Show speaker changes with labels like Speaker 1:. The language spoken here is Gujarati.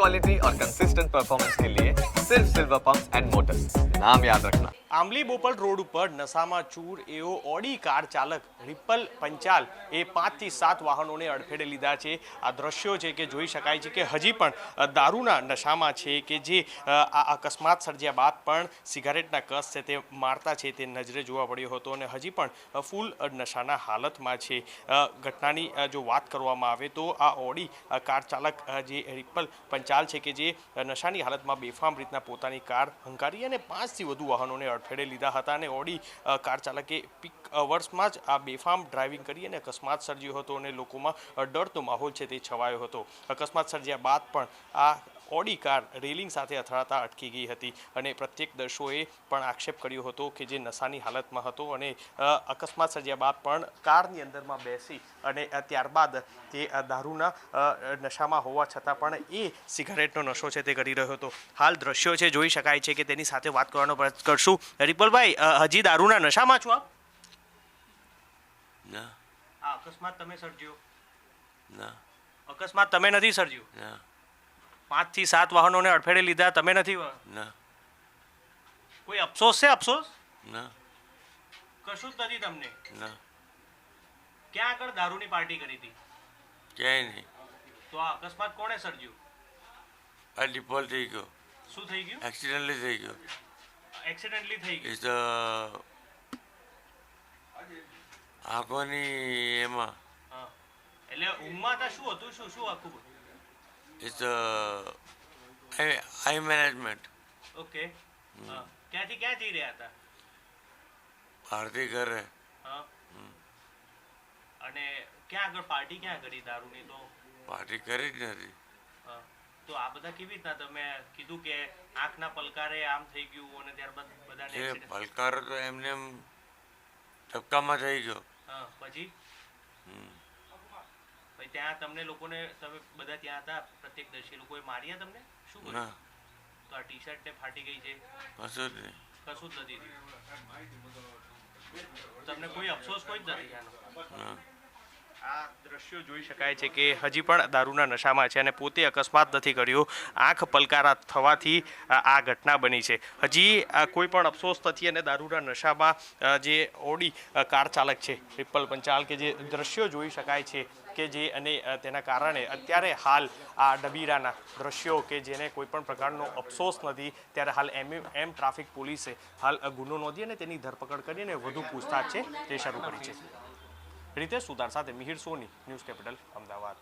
Speaker 1: क्वालिटी और कंसिस्टेंट परफॉर्मेंस के लिए सिर्फ सिल्वर पंप्स एंड मोटर्स, नाम याद रखना।
Speaker 2: આંબલી બોપલ રોડ ઉપર નશામાં ચૂર એવો ઓડી કાર ચાલક રિપલ પંચાલ એ 5 થી 7 વાહનોને અડફેટે લીધા છે। આ દ્રશ્યો છે કે જોઈ શકાય છે કે હજી પણ દારૂના નશામાં છે કે જે આ અકસ્માત સર્જ્યા બાદ પણ સિગારેટના કસ છે તે મારતા છે તે નજરે જોવા પડ્યો હતો અને હજી પણ ફૂલ નશાના હાલતમાં છે। ઘટનાની જો વાત કરવામાં આવે તો આ ઓડી કાર ચાલક જે રિપલ પંચાલ છે કે જે નશાની હાલતમાં બેફામ રીતના પોતાની કાર હંકારી અને 5 થી વધુ વાહનોને અડફેટે લીધા હતા અને ઓડી કાર ચાલકે પીક અવર્સમાં જ આ બેફામ ડ્રાઇવિંગ કરી અને અકસ્માત સર્જ્યો હતો અને લોકોમાં ડરનો માહોલ છે તે છવાયો હતો। અકસ્માત સર્જ્યા બાદ પણ આ ઓડી કાર રેલિંગ સાથે અથડાતા અટકી ગઈ હતી અને પ્રત્યક્ષદર્શીઓએ પણ આક્ષેપ કર્યો હતો કે જે નશાની હાલતમાં હતો અને અકસ્માત સર્જ્યા બાદ પણ કારની અંદરમાં બેસી અને ત્યારબાદ તે દારૂના નશામાં હોવા છતાં પણ એ સિગારેટનો નશો છે તે કરી રહ્યો હતો। હાલ દ્રશ્યો છે જોઈ શકાય છે કે તેની સાથે વાત કરવાનો પ્રયત્ન કરશું। રિપલભાઈ, હજી દારૂના નશામાં છો આપ?
Speaker 3: ના।
Speaker 2: આ અકસ્માત તમે સર્જ્યો?
Speaker 3: ના।
Speaker 2: અકસ્માત તમે નથી સર્જ્યો?
Speaker 3: ના।
Speaker 2: 5 થી 7 વાહનોને અડફેટે લીધા તમે નથી?
Speaker 3: ના।
Speaker 2: કોઈ અફસોસ છે? અફસોસ
Speaker 3: ના।
Speaker 2: કશું જ નથી તમને?
Speaker 3: ના।
Speaker 2: ક્યાં આગળ દારૂની પાર્ટી કરી હતી?
Speaker 3: ક્યાંય નહીં।
Speaker 2: તો આ અકસ્માત કોણે સર્જ્યો?
Speaker 3: આ ડિફોલ્ટ થઈ ગયો।
Speaker 2: શું થઈ ગયું?
Speaker 3: એક્સિડન્ટલી થઈ ગયો।
Speaker 2: એક્સિડન્ટલી થઈ ગયું?
Speaker 3: ઇટ્સ આંખોની એમાં
Speaker 2: હા, એટલે ઊંઘમાં હતા? શું હતું? શું આખું?
Speaker 3: It's I management.
Speaker 2: ઓકે। ક્યાંથી ક્યાં જઈ રહ્યા હતા?
Speaker 3: બહારથી ઘરે।
Speaker 2: હા, અને ક્યાં આગળ પાર્ટી ક્યાં કરી દારૂની? તો
Speaker 3: પાર્ટી કરી જ નથી।
Speaker 2: હા, તો આ બધા કેવી રીતના તમે કીધું કે આંખના પલકારે આમ થઈ ગયું અને ત્યારબાદ બધાને
Speaker 3: એ
Speaker 2: accident?
Speaker 3: પલકારો તો એમને એમ ધક્કામાં થઈ ગયો।
Speaker 2: હા, પછી ત્યાં તમને લોકોને, તમે બધા ત્યાં હતા પ્રત્યક્ષદર્શી લોકોએ માર્યા તમને? શું કર્યું?
Speaker 3: ના,
Speaker 2: તો આ ટી શર્ટ ને ફાટી ગઈ છે?
Speaker 3: કશું જ નહીં।
Speaker 2: કશું જ નથી થયું? તમને કોઈ અફસોસ કોઈ જ નથી આનો?
Speaker 3: ના।
Speaker 2: આ દ્રશ્યો જોઈ શકાય છે કે હજી પણ દારૂના નશામાં છે અને પોતે અકસ્માત નથી કર્યો, આંખ પલકારા થવાથી આ ઘટના બની છે। હજી કોઈ પણ અફસોસ નથી અને દારૂના નશામાં જે ઓડી કાર ચાલક છે રિપલ પંચાલ કે જે દ્રશ્યો જોઈ શકાય છે કે જે અને તેના કારણે અત્યારે હાલ આ ડબીરાના દ્રશ્યો કે જેને કોઈ પણ પ્રકારનો અફસોસ નથી, ત્યારે હાલ એમ ટ્રાફિક પોલીસે હાલ ગુનો નોંધી અને તેની ધરપકડ કરીને વધુ પૂછતાછ છે તે શરૂ કરી છે। રીતેશ સુતાર સાથે મિહિર સોની, ન્યૂઝ કેપિટલ, અમદાવાદ।